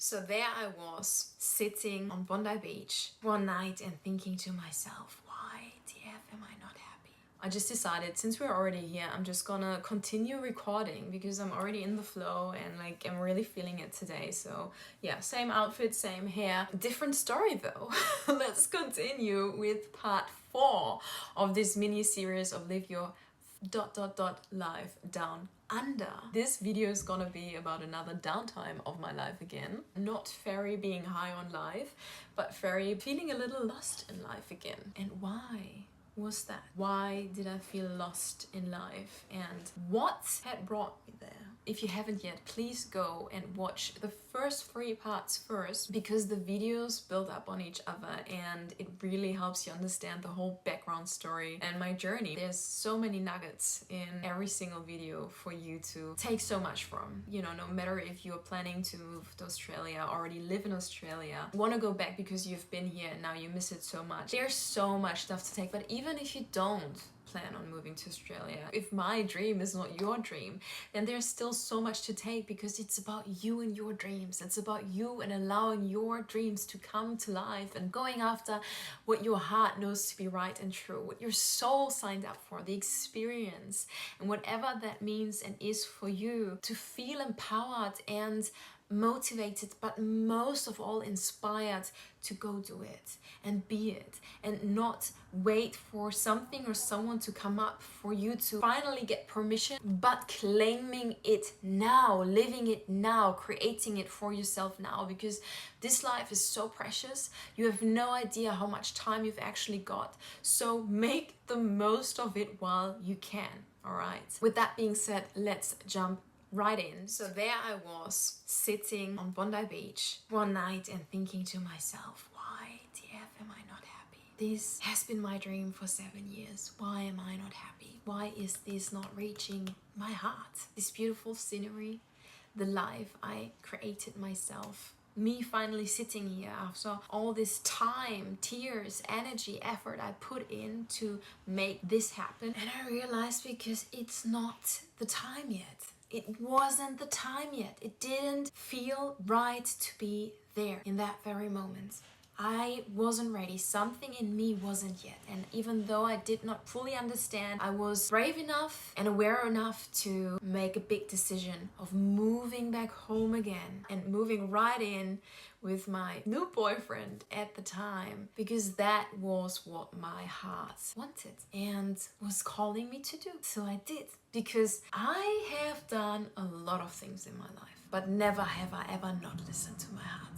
So there I was, sitting on Bondi Beach one night and thinking to myself, why the F am I not happy? I just decided, since we're already here, I'm just gonna continue recording because I'm already in the flow and like I'm really feeling it today. So yeah, same outfit, same hair, different story though. Let's continue with part 4 of this mini series of Live Your life down under. This video is gonna be about another downtime of my life again. Not very being high on life, but very feeling a little lost in life again. And why was that? Why did I feel lost in life? And what had brought me there? If you haven't yet, please go and watch the first 3 parts first, because the videos build up on each other and it really helps you understand the whole background story and my journey. There's so many nuggets in every single video for you to take so much from. You know, no matter if you're planning to move to Australia, already live in Australia, want to go back because you've been here and now you miss it so much. There's so much stuff to take, but even if you don't plan on moving to Australia, if my dream is not your dream, then there's still so much to take, because it's about you and your dreams. It's about you and allowing your dreams to come to life and going after what your heart knows to be right and true, what your soul signed up for, the experience, and whatever that means and is for you, to feel empowered and motivated, but most of all inspired to go do it and be it, and not wait for something or someone to come up for you to finally get permission, but claiming it now, living it now, creating it for yourself now, because this life is so precious. You have no idea how much time you've actually got, so make the most of it while you can. All right, with that being said, let's jump right in. So there I was, sitting on Bondi Beach one night and thinking to myself, why the F am I not happy? This has been my dream for 7 years. Why am I not happy? Why is this not reaching my heart? This beautiful scenery, the life I created myself, me finally sitting here after all this time, tears, energy, effort I put in to make this happen. And I realized, because it's not the time yet. It wasn't the time yet. It didn't feel right to be there in that very moment. I wasn't ready. Something in me wasn't yet. And even though I did not fully understand, I was brave enough and aware enough to make a big decision of moving back home again and moving right in with my new boyfriend at the time, because that was what my heart wanted and was calling me to do. So I did, because I have done a lot of things in my life, but never have I ever not listened to my heart.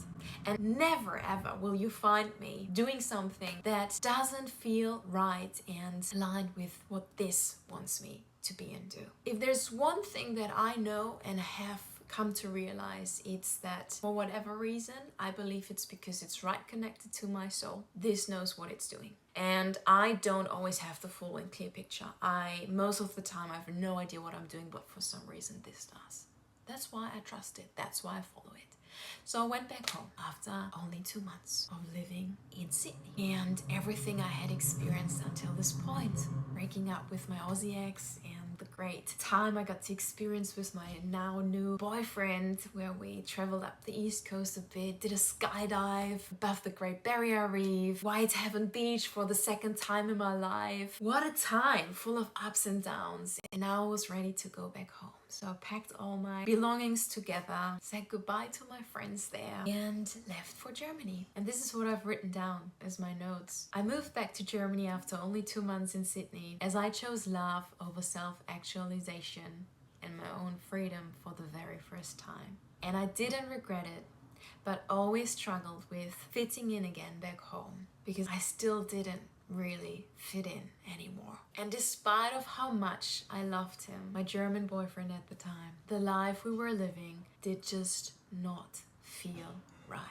And never ever will you find me doing something that doesn't feel right and aligned with what this wants me to be and do. If there's one thing that I know and have come to realize, it's that for whatever reason, I believe it's because it's right connected to my soul, this knows what it's doing. And I don't always have the full and clear picture. Most of the time I have no idea what I'm doing, but for some reason this does. That's why I trust it. That's why I follow it. So I went back home after only 2 months of living in Sydney, and everything I had experienced until this point, breaking up with my Aussie ex, and the great time I got to experience with my now new boyfriend, where we traveled up the east coast a bit, did a skydive above the Great Barrier Reef, Whitehaven Beach for the 2nd time in my life. What a time, full of ups and downs. And now I was ready to go back home. So I packed all my belongings together, said goodbye to my friends there, and left for Germany. And this is what I've written down as my notes. I moved back to Germany after only 2 months in Sydney, as I chose love over self-actualization and my own freedom for the very first time. And I didn't regret it, but always struggled with fitting in again back home, because I still didn't really fit in anymore. And despite of how much I loved him, my German boyfriend at the time, the life we were living did just not feel right.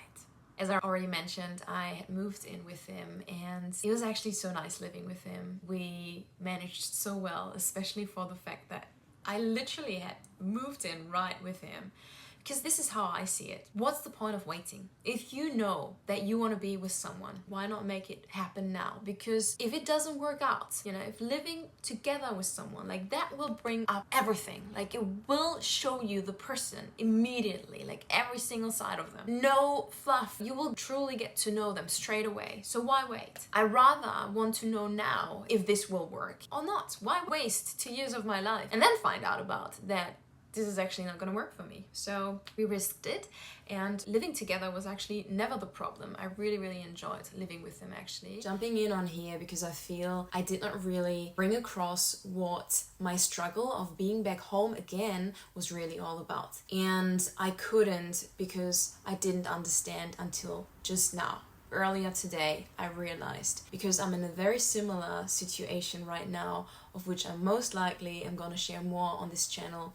As I already mentioned, I had moved in with him, and it was actually so nice living with him. We managed so well, especially for the fact that I literally had moved in right with him, Because this is how I see it. What's the point of waiting? If you know that you want to be with someone, why not make it happen now? Because if it doesn't work out, you know, if living together with someone, like that will bring up everything. Like it will show you the person immediately, like every single side of them. No fluff. You will truly get to know them straight away. So why wait? I rather want to know now if this will work or not. Why waste 2 years of my life and then find out about that this is actually not going to work for me? So we risked it, and living together was actually never the problem. I really enjoyed living with him, actually. Jumping in on here because I feel I did not really bring across what my struggle of being back home again was really all about. And I couldn't, because I didn't understand until just now. Earlier today, I realized, because I'm in a very similar situation right now, of which I most likely am going to share more on this channel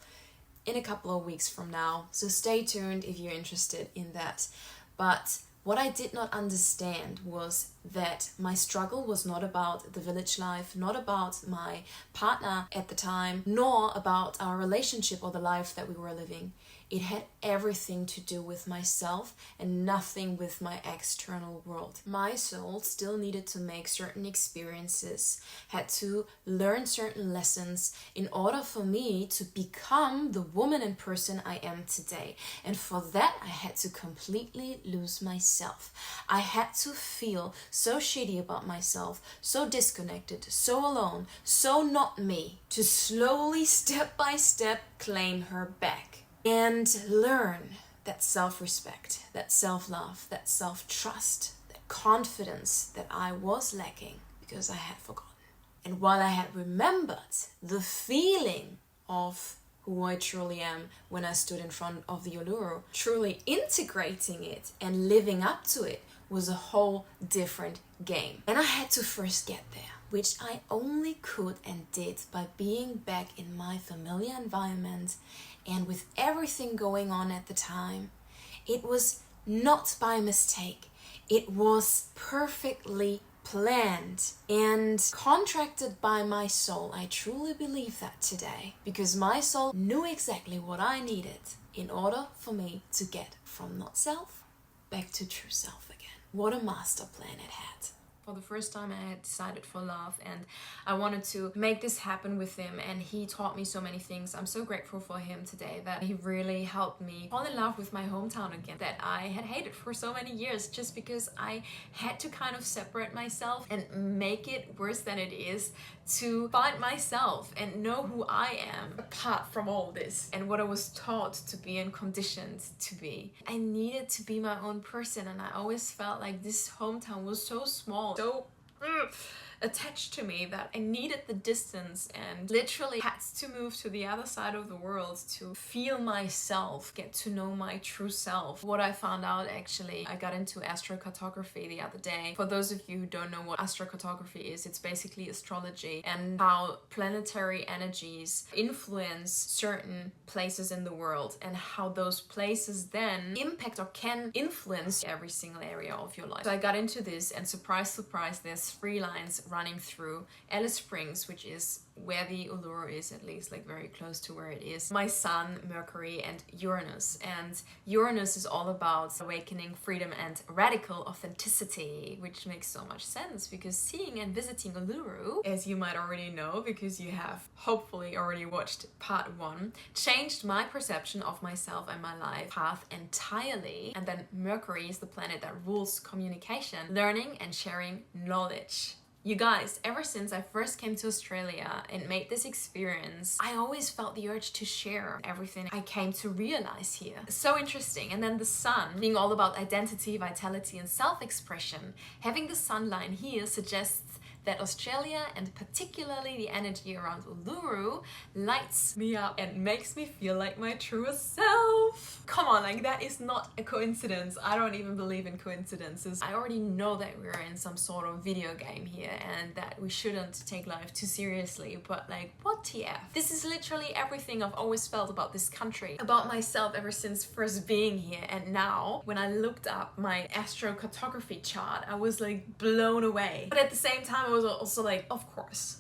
in a couple of weeks from now. So stay tuned if you're interested in that. But what I did not understand was that my struggle was not about the village life, not about my partner at the time, nor about our relationship or the life that we were living. It had everything to do with myself and nothing with my external world. My soul still needed to make certain experiences, had to learn certain lessons in order for me to become the woman and person I am today. And for that, I had to completely lose myself. I had to feel so shitty about myself, so disconnected, so alone, so not me, to slowly, step by step, claim her back. And learn that self-respect, that self-love, that self-trust, that confidence that I was lacking because I had forgotten. And while I had remembered the feeling of who I truly am when I stood in front of the Uluru, truly integrating it and living up to it was a whole different game. And I had to first get there, which I only could and did by being back in my familiar environment. And with everything going on at the time, it was not by mistake. It was perfectly planned and contracted by my soul. I truly believe that today, because my soul knew exactly what I needed in order for me to get from not self back to true self again. What a master plan it had. For the first time, I had decided for love, and I wanted to make this happen with him, and he taught me so many things. I'm so grateful for him today, that he really helped me fall in love with my hometown again, that I had hated for so many years, just because I had to kind of separate myself and make it worse than it is, to find myself and know who I am apart from all this and what I was taught to be and conditioned to be. I needed to be my own person, and I always felt like this hometown was so small, so attached to me, that I needed the distance and literally had to move to the other side of the world to feel myself, get to know my true self. What I found out, actually, I got into astrocartography the other day. For those of you who don't know what astrocartography is, it's basically astrology and how planetary energies influence certain places in the world, and how those places then impact or can influence every single area of your life. So I got into this, and surprise, surprise, there's 3 lines running through Alice Springs, which is where the Uluru is, at least like very close to where it is. My sun, Mercury, and Uranus. And Uranus is all about awakening, freedom, and radical authenticity, which makes so much sense, because seeing and visiting Uluru, as you might already know because you have hopefully already watched part 1, changed my perception of myself and my life path entirely. And then Mercury is the planet that rules communication, learning, and sharing knowledge. You guys, ever since I first came to Australia and made this experience, I always felt the urge to share everything I came to realize here. So interesting. And then the sun, being all about identity, vitality, and self-expression. Having the sun line here suggests that Australia, and particularly the energy around Uluru, lights me up and makes me feel like my truest self. Come on, like that is not a coincidence. I don't even believe in coincidences. I already know that we're in some sort of video game here and that we shouldn't take life too seriously, but like, what TF? This is literally everything I've always felt about this country, about myself ever since first being here. And now, when I looked up my astrocartography chart, I was like blown away. But at the same time, I was also like, of course.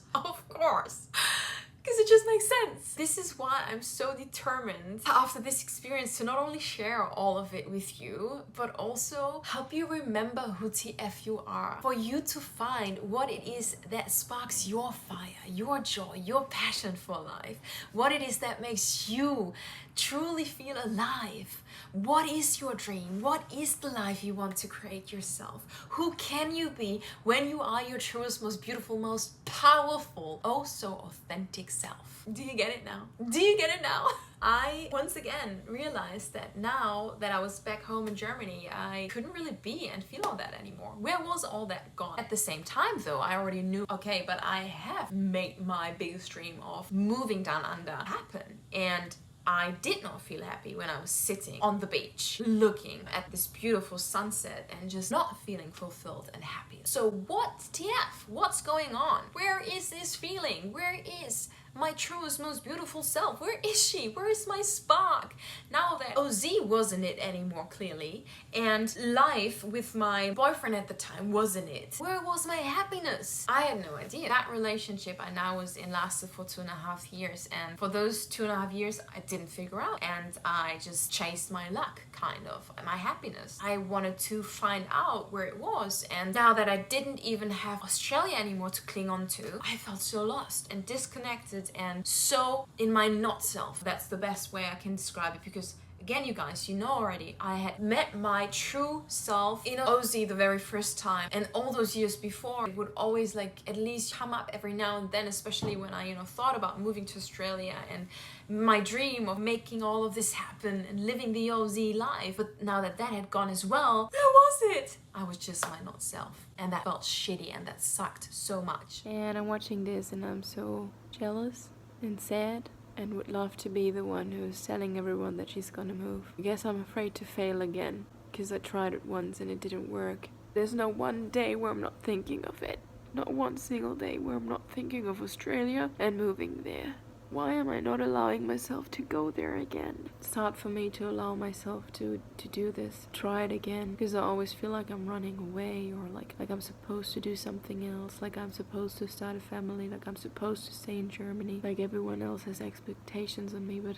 because it just makes sense. This is why I'm so determined after this experience to not only share all of it with you, but also help you remember who TF you are. For you to find what it is that sparks your fire, your joy, your passion for life. What it is that makes you truly feel alive. What is your dream? What is the life you want to create yourself? Who can you be when you are your truest, most beautiful, most powerful, oh so authentic self? Do you get it now? Do you get it now? I once again realized that now that I was back home in Germany, I couldn't really be and feel all that anymore. Where was all that gone? At the same time though, I already knew, okay, but I have made my biggest dream of moving down under happen. And I did not feel happy when I was sitting on the beach looking at this beautiful sunset and just not feeling fulfilled and happy. So what TF? What's going on? Where is this feeling? Where is my truest, most beautiful self? Where is she? Where is my spark? Now that OZ wasn't it anymore, clearly, and life with my boyfriend at the time wasn't it, where was my happiness? I had no idea. That relationship I now was in lasted for 2.5 years, and for those 2.5 years I didn't figure out, and I just chased my luck, kind of, my happiness. I wanted to find out where it was, and now that I didn't even have Australia anymore to cling on to, I felt so lost and disconnected and so in my not self. That's the best way I can describe it, because again, you guys, you know already, I had met my true self in OZ the very first time, and all those years before, it would always like at least come up every now and then, especially when I, thought about moving to Australia and my dream of making all of this happen and living the OZ life. But now that that had gone as well, where was it? I was just my not self, and that felt shitty and that sucked so much. And I'm watching this and I'm so jealous and sad, and would love to be the one who's telling everyone that she's gonna move. I guess I'm afraid to fail again, because I tried it once and it didn't work. There's no one day where I'm not thinking of it. Not one single day where I'm not thinking of Australia and moving there. Why am I not allowing myself to go there again? It's hard for me to allow myself to do this, try it again, because I always feel like I'm running away, or like I'm supposed to do something else, like I'm supposed to start a family, like I'm supposed to stay in Germany, like everyone else has expectations on me, but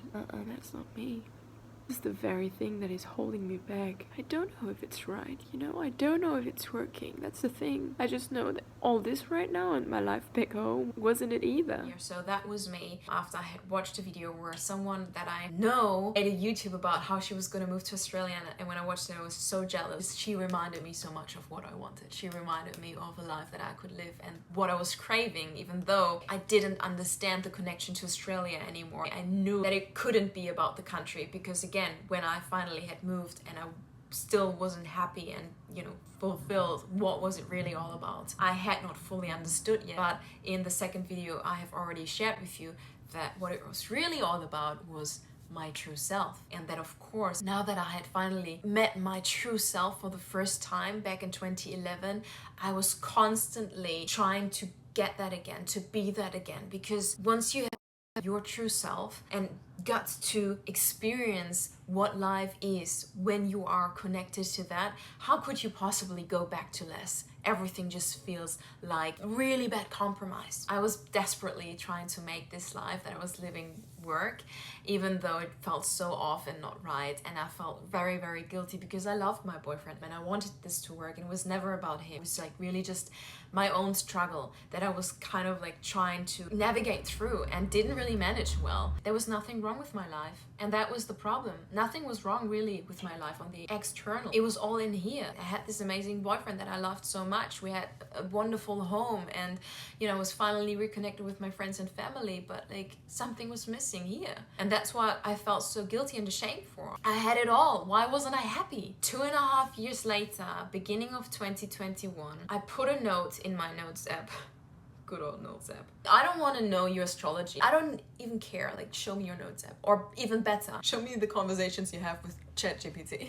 that's not me. This is the very thing that is holding me back. I don't know if it's right, I don't know if it's working. That's the thing. I just know that all this right now and my life back home wasn't it either. So that was me after I had watched a video where someone that I know made a YouTube about how she was going to move to Australia, and when I watched it I was so jealous. She reminded me so much of what I wanted. She reminded me of a life that I could live and what I was craving, even though I didn't understand the connection to Australia anymore. I knew that it couldn't be about the country, because again, when I finally had moved and I still wasn't happy and fulfilled, what was it really all about? I had not fully understood yet, but in the second video I have already shared with you that what it was really all about was my true self. And that, of course, now that I had finally met my true self for the first time back in 2011, I was constantly trying to get that again, to be that again, because once you have your true self and got to experience what life is when you are connected to that, how could you possibly go back to less? Everything just feels like really bad compromise. I was desperately trying to make this life that I was living work, even though it felt so off and not right, and I felt very, very guilty because I loved my boyfriend and I wanted this to work, and it was never about him. It was like really just my own struggle that I was kind of like trying to navigate through and didn't really manage well. There was nothing wrong with my life, and that was the problem. Nothing was wrong really with my life on the external. It was all in here. I had this amazing boyfriend that I loved so much. We had a wonderful home, and I was finally reconnected with my friends and family, but like something was missing here, and that's what I felt so guilty and ashamed for. I had it all. Why wasn't I happy? 2.5 years later, beginning of 2021, I put a note in my notes app. Good old notes app. I don't want to know your astrology. I don't even care. Like, show me your notes app, or even better, show me the conversations you have with ChatGPT.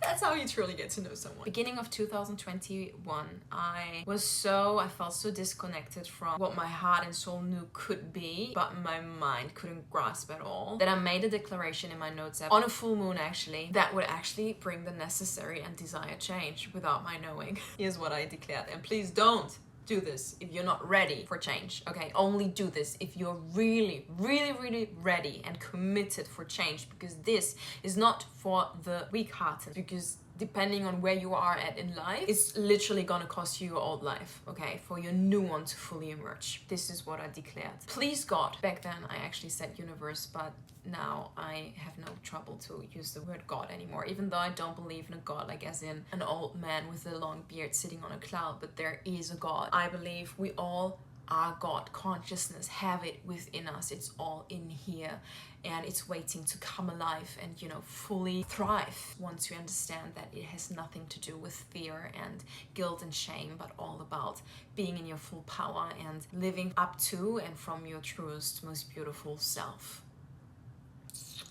That's how you truly get to know someone. Beginning of 2021, I felt so disconnected from what my heart and soul knew could be, but my mind couldn't grasp at all, that I made a declaration in my notes app on a full moon actually, that would actually bring the necessary and desired change without my knowing. Here's what I declared, and please don't do this if you're not ready for change, okay? Only do this if you're really, really, really ready and committed for change, because this is not for the weak-hearted, because depending on where you are at in life, it's literally gonna cost you your old life, okay, for your new one to fully emerge. This is what I declared. Please God. Back then I actually said universe, but now I have no trouble to use the word God anymore, even though I don't believe in a God like as in an old man with a long beard sitting on a cloud, but there is a God. I believe we all are God. Consciousness, have it within us. It's all in here, and it's waiting to come alive and, you know, fully thrive once you understand that it has nothing to do with fear and guilt and shame, but all about being in your full power and living up to and from your truest, most beautiful self.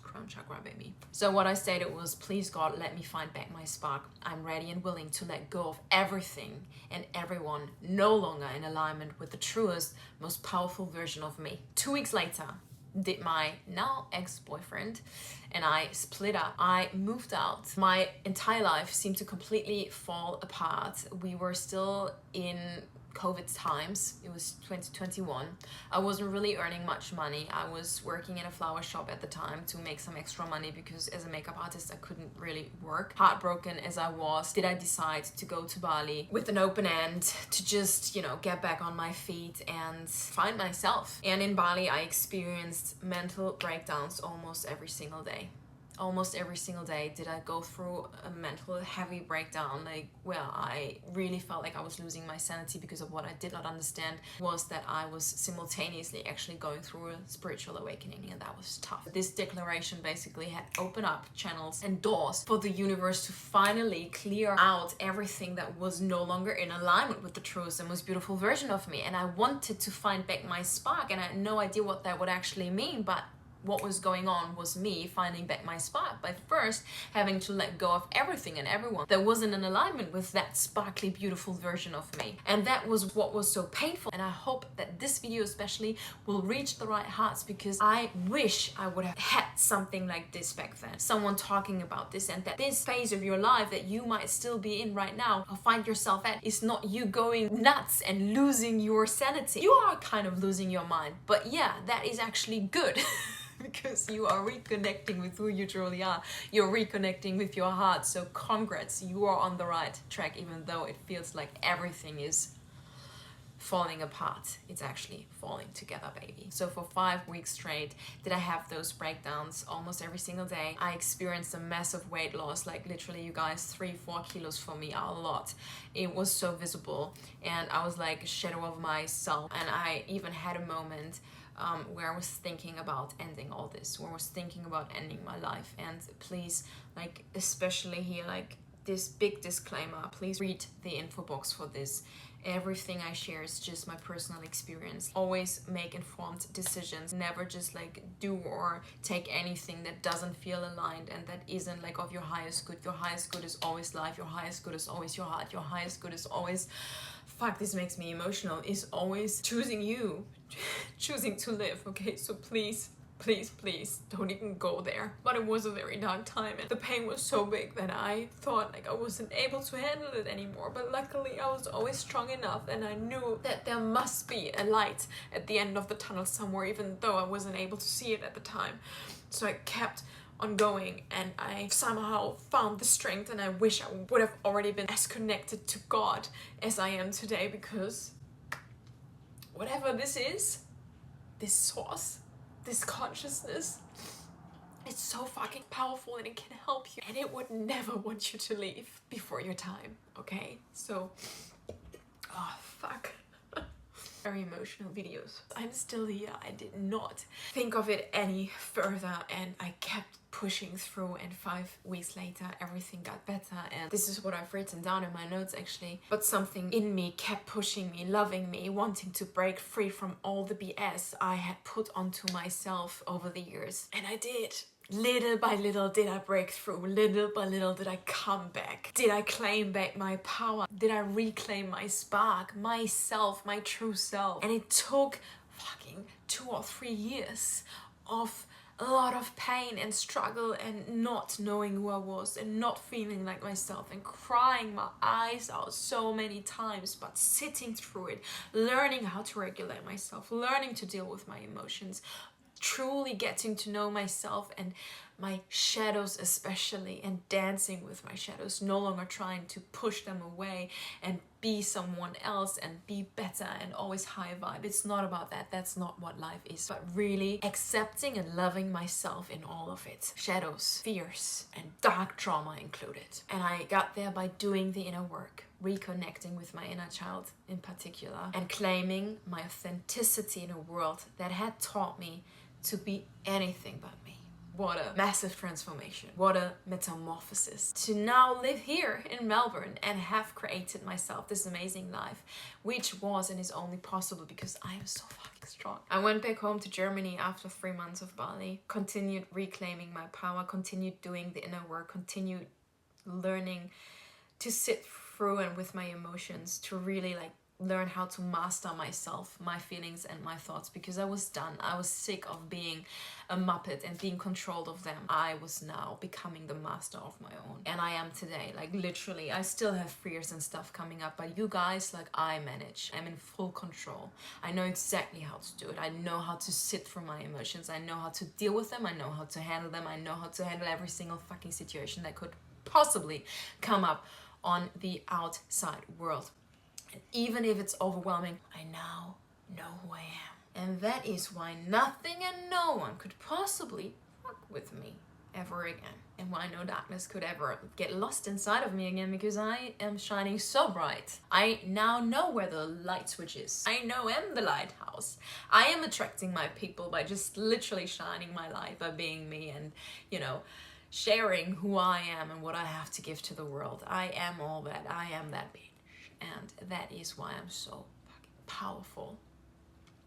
Crown chakra, baby. So what I stated was, please God, let me find back my spark. I'm ready and willing to let go of everything and everyone no longer in alignment with the truest, most powerful version of me. 2 weeks later, did my now ex-boyfriend and I split up. I moved out. My entire life seemed to completely fall apart. We were still in COVID times. It was 2021. I wasn't really earning much money. I was working in a flower shop at the time to make some extra money, because as a makeup artist I couldn't really work. Heartbroken as I was, did I decide to go to Bali with an open end to just, you know, get back on my feet and find myself. And in Bali I experienced mental breakdowns almost every single day. Almost every single day did I go through a mental heavy breakdown, like where I really felt like I was losing my sanity, because of what I did not understand was that I was simultaneously actually going through a spiritual awakening, and that was tough. This declaration basically had opened up channels and doors for the universe to finally clear out everything that was no longer in alignment with the truest and most beautiful version of me. And I wanted to find back my spark, and I had no idea what that would actually mean, but what was going on was me finding back my spark by first having to let go of everything and everyone that wasn't in alignment with that sparkly, beautiful version of me. And that was what was so painful. And I hope that this video especially will reach the right hearts, because I wish I would have had something like this back then. Someone talking about this, and that this phase of your life that you might still be in right now or find yourself at is not you going nuts and losing your sanity. You are kind of losing your mind, but yeah, that is actually good. Because you are reconnecting with who you truly are. You're reconnecting with your heart. So congrats, you are on the right track, even though it feels like everything is falling apart. It's actually falling together, baby. So for 5 weeks straight did I have those breakdowns almost every single day. I experienced a massive weight loss, like literally, you guys, 3-4 kilos for me are a lot. It was so visible, and I was like a shadow of myself. And I even had a moment where I was thinking about ending all this, where I was thinking about ending my life. And please, like, especially here, like, this big disclaimer, please read the info box for this. Everything I share is just my personal experience. Always make informed decisions. Never just like do or take anything that doesn't feel aligned and that isn't like of your highest good. Your highest good is always life. Your highest good is always your heart. Your highest good is always, fuck, this makes me emotional, is always choosing you, choosing to live. Okay, so please don't even go there. But it was a very dark time, and the pain was so big that I thought like I wasn't able to handle it anymore. But luckily I was always strong enough, and I knew that there must be a light at the end of the tunnel somewhere, even though I wasn't able to see it at the time. So I kept on going, and I somehow found the strength, and I wish I would have already been as connected to God as I am today, because whatever this is, this source, this consciousness, it's so fucking powerful, and it can help you, and it would never want you to leave before your time, okay? So, oh fuck. Very emotional videos. I'm still here. I did not think of it any further, and I kept pushing through, and 5 weeks later everything got better. And this is what I've written down in my notes actually. But something in me kept pushing me, loving me, wanting to break free from all the BS I had put onto myself over the years. And I did. Little by little did I break through. Little by little did I come back. Did I claim back my power? Did I reclaim my spark, myself, my true self? And it took fucking 2 or 3 years of a lot of pain and struggle and not knowing who I was and not feeling like myself and crying my eyes out so many times, but sitting through it, learning how to regulate myself, learning to deal with my emotions, truly getting to know myself and my shadows especially, and dancing with my shadows, no longer trying to push them away and be someone else and be better and always high vibe. It's not about that. That's not what life is. But really accepting and loving myself in all of it. Shadows, fears, and dark trauma included. And I got there by doing the inner work, reconnecting with my inner child in particular, and claiming my authenticity in a world that had taught me to be anything but me. What a massive transformation. What a metamorphosis. To now live here in Melbourne and have created myself this amazing life, which was and is only possible because I am so fucking strong. I went back home to Germany after 3 months of Bali, continued reclaiming my power, continued doing the inner work, continued learning to sit through and with my emotions, to really learn how to master myself, my feelings and my thoughts, because I was done. I was sick of being a muppet and being controlled of them. I was now becoming the master of my own. And I am today, literally. I still have fears and stuff coming up, but you guys, I manage. I'm in full control. I know exactly how to do it. I know how to sit through my emotions. I know how to deal with them. I know how to handle them. I know how to handle every single fucking situation that could possibly come up on the outside world. And even if it's overwhelming, I now know who I am. And that is why nothing and no one could possibly fuck with me ever again. And why no darkness could ever get lost inside of me again, because I am shining so bright. I now know where the light switch is. I know I'm the lighthouse. I am attracting my people by just literally shining my light, by being me and, sharing who I am and what I have to give to the world. I am all that. I am that bitch. And that is why I'm so fucking powerful.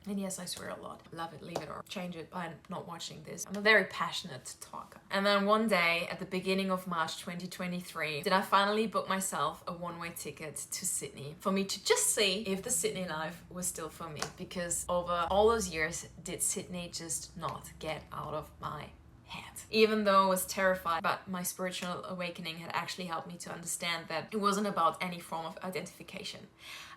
And yes, I swear a lot. Love it, leave it, or change it by not watching this. I'm a very passionate talker. And then one day at the beginning of March 2023, did I finally book myself a one-way ticket to Sydney for me to just see if the Sydney life was still for me. Because over all those years, did Sydney just not get out of my head. Even though I was terrified, but my spiritual awakening had actually helped me to understand that it wasn't about any form of identification.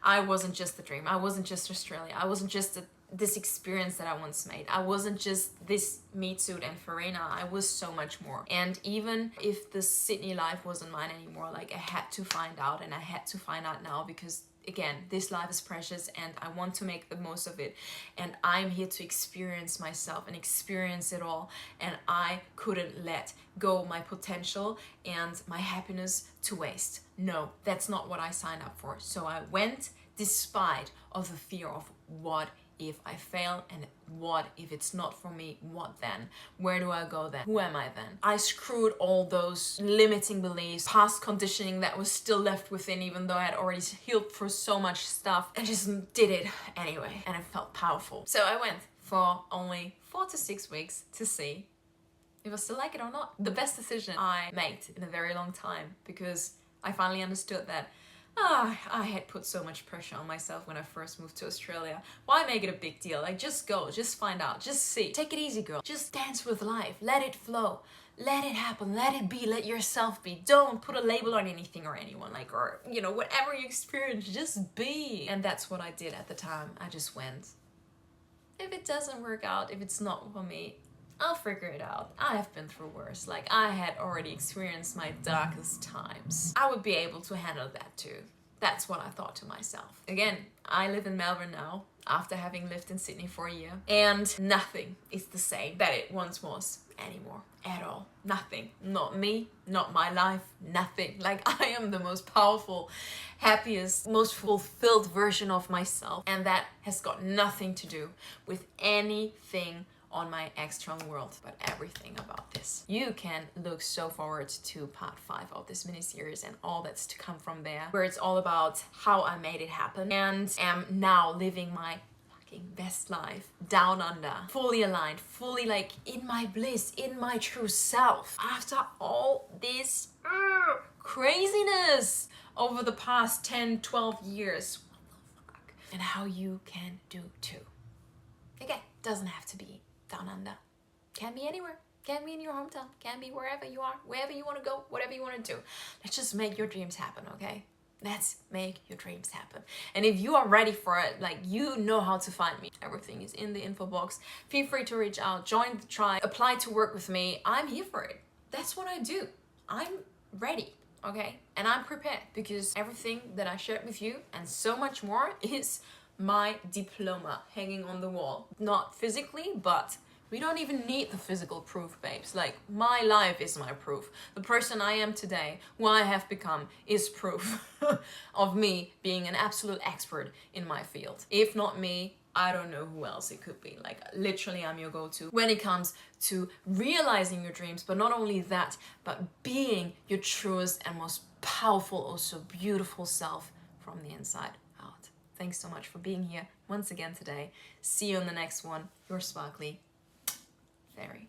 I wasn't just a dream. I wasn't just Australia. I wasn't just this experience that I once made. I wasn't just this meat suit and Farina. I was so much more. And even if the Sydney life wasn't mine anymore, I had to find out, and I had to find out now, because again, this life is precious and I want to make the most of it. And I'm here to experience myself and experience it all. And I couldn't let go of my potential and my happiness to waste. No, that's not what I signed up for. So I went despite of the fear of what if I fail, and what if it's not for me? What then? Where do I go then? Who am I then? I screwed all those limiting beliefs, past conditioning that was still left within, even though I had already healed for so much stuff, and just did it anyway. And it felt powerful. So I went for only 4 to 6 weeks to see if I still like it or not. The best decision I made in a very long time, because I finally understood that I had put so much pressure on myself when I first moved to Australia. Why make it a big deal? Just go, just find out, just see. Take it easy, girl. Just dance with life. Let it flow. Let it happen. Let it be. Let yourself be. Don't put a label on anything or anyone, or whatever you experience, just be. And that's what I did at the time. I just went. If it doesn't work out, if it's not for me, I'll figure it out. I have been through worse. I had already experienced my darkest times. I would be able to handle that too. That's what I thought to myself. Again, I live in Melbourne now, after having lived in Sydney for a year. And nothing is the same that it once was anymore. At all. Nothing. Not me, not my life, nothing. I am the most powerful, happiest, most fulfilled version of myself. And that has got nothing to do with anything on my external world, but everything about this. You can look so forward to part 5 of this mini-series and all that's to come from there, where it's all about how I made it happen and am now living my fucking best life down under, fully aligned, fully in my bliss, in my true self. After all this craziness over the past 10, 12 years. What the fuck? And how you can do too. Again, doesn't have to be down under. Can be anywhere. Can be in your hometown. Can be wherever you are, wherever you want to go, whatever you want to do. Let's just make your dreams happen, okay? Let's make your dreams happen. And if you are ready for it, like, you know how to find me. Everything is in the info box. Feel free to reach out, join the tribe, apply to work with me. I'm here for it. That's what I do. I'm ready, okay? And I'm prepared, because everything that I shared with you and so much more is my diploma hanging on the wall. Not physically, but we don't even need the physical proof, babes. Like, my life is my proof. The person I am today, who I have become, is proof of me being an absolute expert in my field. If not me, I don't know who else it could be. Like, literally, I'm your go-to when it comes to realizing your dreams, but not only that, but being your truest and most powerful, also beautiful self from the inside out. Thanks so much for being here once again today. See you on the next one. Your sparkly fairy.